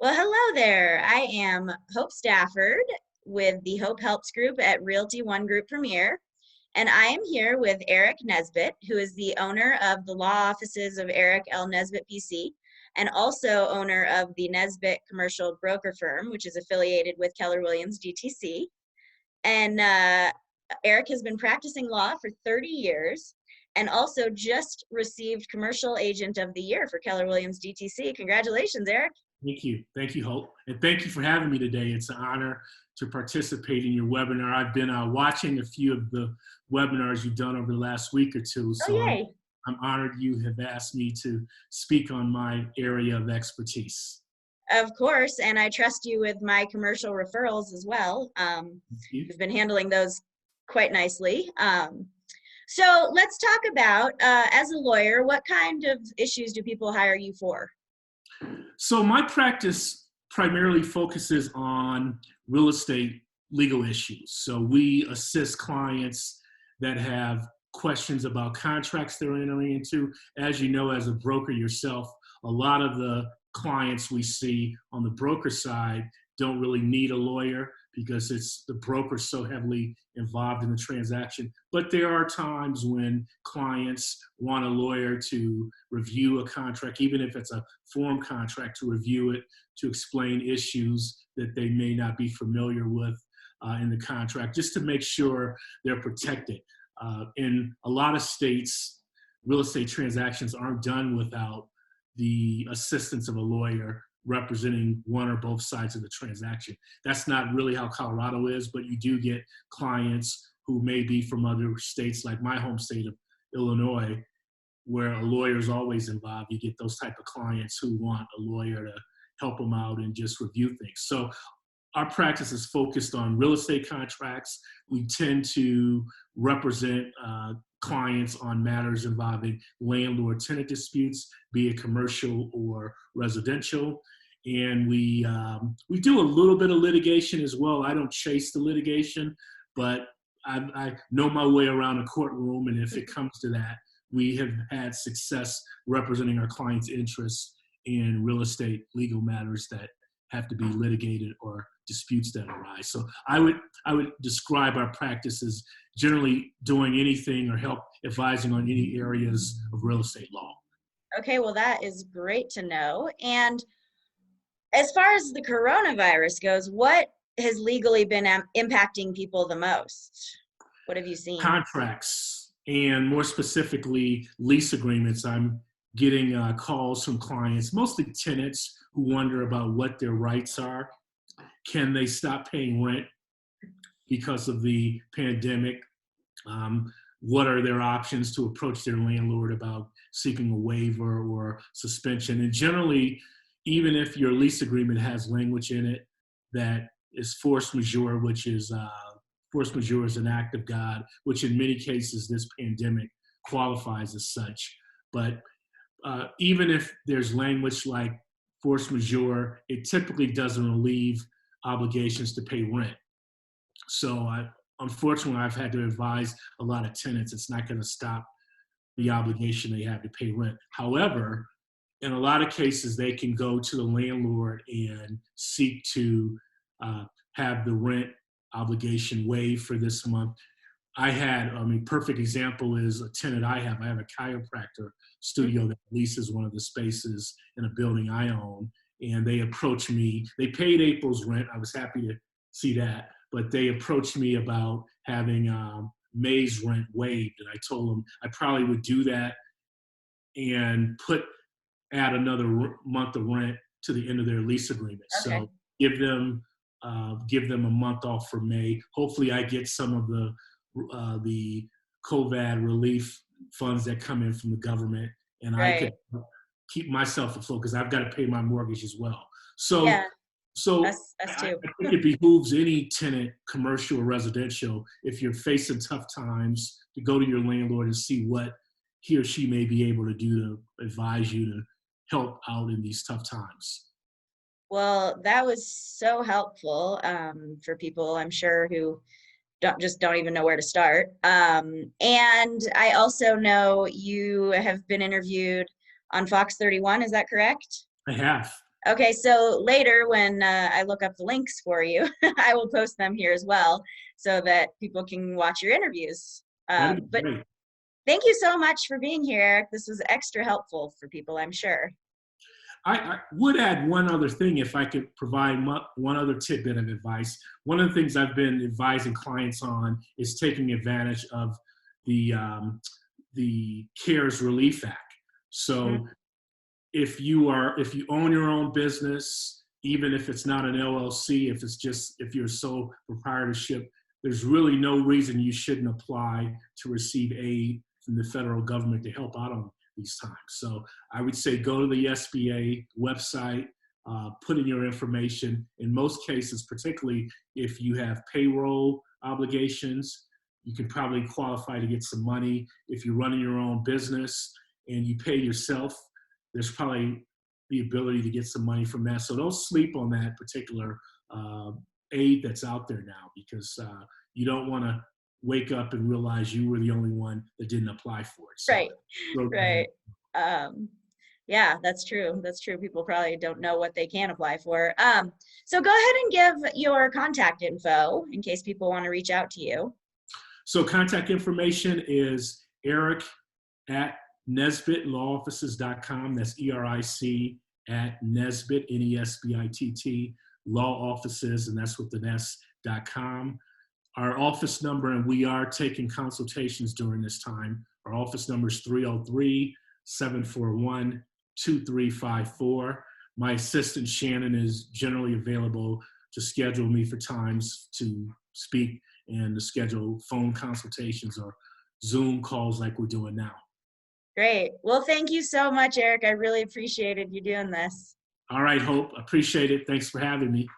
Well, hello there. I am Hope Stafford with the Hope Helps Group at Realty One Group Premier, and I am here with Eric Nesbitt, who is the owner of the law offices of Eric L. Nesbitt PC, and also owner of the Nesbitt Commercial Broker Firm, which is affiliated with Keller Williams DTC. And Eric has been practicing law for 30 years and also just received Commercial Agent of the Year for Keller Williams DTC. Congratulations, Eric. Thank you. Thank you, Hope. And thank you for having me today. It's an honor to participate in your webinar. I've been watching a few of the webinars you've done over the last week or two. Oh, So yay. I'm honored you have asked me to speak on my area of expertise. Of course, and I trust you with my commercial referrals as well. You've been handling those quite nicely. So let's talk about, as a lawyer, what kind of issues do people hire you for? So my practice primarily focuses on real estate legal issues. So we assist clients that have questions about contracts they're entering into. As you know, as a broker yourself, a lot of the clients we see on the broker side don't really need a lawyer because it's the broker so heavily involved in the transaction. But there are times when clients want a lawyer to review a contract, even if it's a form contract, to review it, to explain issues that they may not be familiar with in the contract, just to make sure they're protected. In a lot of states, real estate transactions aren't done without the assistance of a lawyer representing one or both sides of the transaction. That's not really how Colorado is, but you do get clients who may be from other states, like my home state of Illinois, where a lawyer is always involved. You get those type of clients who want a lawyer to help them out and just review things. So our practice is focused on real estate contracts. We tend to represent clients on matters involving landlord-tenant disputes, be it commercial or residential. And we do a little bit of litigation as well. I don't chase the litigation, but I know my way around a courtroom. And if it comes to that, we have had success representing our clients' interests in real estate legal matters that have to be litigated or disputes that arise. So I would describe our practice as generally doing anything or help advising on any areas of real estate law. Okay, well, that is great to know. And as far as the coronavirus goes, what has legally been impacting people the most? What have you seen? Contracts, and more specifically, lease agreements. I'm getting calls from clients, mostly tenants, who wonder about what their rights are. Can they stop paying rent because of the pandemic? What are their options to approach their landlord about seeking a waiver or suspension? And generally, even if your lease agreement has language in it that is force majeure, which is force majeure is an act of God, which in many cases this pandemic qualifies as such. But even if there's language like force majeure, it typically doesn't relieve obligations to pay rent. So unfortunately, I've had to advise a lot of tenants it's not going to stop the obligation they have to pay rent. However, in a lot of cases, they can go to the landlord and seek to have the rent obligation waived for this month. Perfect example is a tenant I have. I have a chiropractor studio that leases one of the spaces in a building I own. And they approached me. They paid April's rent. I was happy to see that. But they approached me about having May's rent waived. And I told them I probably would do that and add another month of rent to the end of their lease agreement. Okay. So give them a month off for May. Hopefully I get some of the COVID relief funds that come in from the government, and right. I can keep myself afloat because I've got to pay my mortgage as well. So, yeah, us too. I think it behooves any tenant, commercial or residential, if you're facing tough times, to go to your landlord and see what he or she may be able to do to advise you to help out in these tough times. Well, that was so helpful for people, I'm sure, who don't even know where to start. And I also know you have been interviewed on Fox 31. Is that correct? I have. Okay, so later when I look up the links for you, I will post them here as well so that people can watch your interviews. That'd be But great. thank you so much for being here, Eric. This was extra helpful for people, I'm sure. I would add one other thing if I could provide one other tidbit of advice. One of the things I've been advising clients on is taking advantage of the CARES Relief Act. Mhm. So if you own your own business, even if it's not an LLC, if you're a sole proprietorship, there's really no reason you shouldn't apply to receive aid from the federal government to help out on these times. So I would say go to the SBA website, put in your information. In most cases, particularly if you have payroll obligations, you can probably qualify to get some money. If you're running your own business and you pay yourself, there's probably the ability to get some money from that. So don't sleep on that particular uh, aid that's out there now, because you don't want to wake up and realize you were the only one that didn't apply for it. So, Right, right. Um, yeah, that's true. That's true. People probably don't know what they can apply for. So go ahead and give your contact info in case people want to reach out to you. so contact information is Eric at NesbittLawOffices.com. That's ERIC at Nesbitt, NESBITT, Law Offices, and that's with the S.com. Our office number, and we are taking consultations during this time. Our office number is 303-741-2354. My assistant Shannon is generally available to schedule me for times to speak and to schedule phone consultations or Zoom calls like we're doing now. Great. Well, thank you so much, Eric. I really appreciated you doing this. All right, Hope. Appreciate it. Thanks for having me.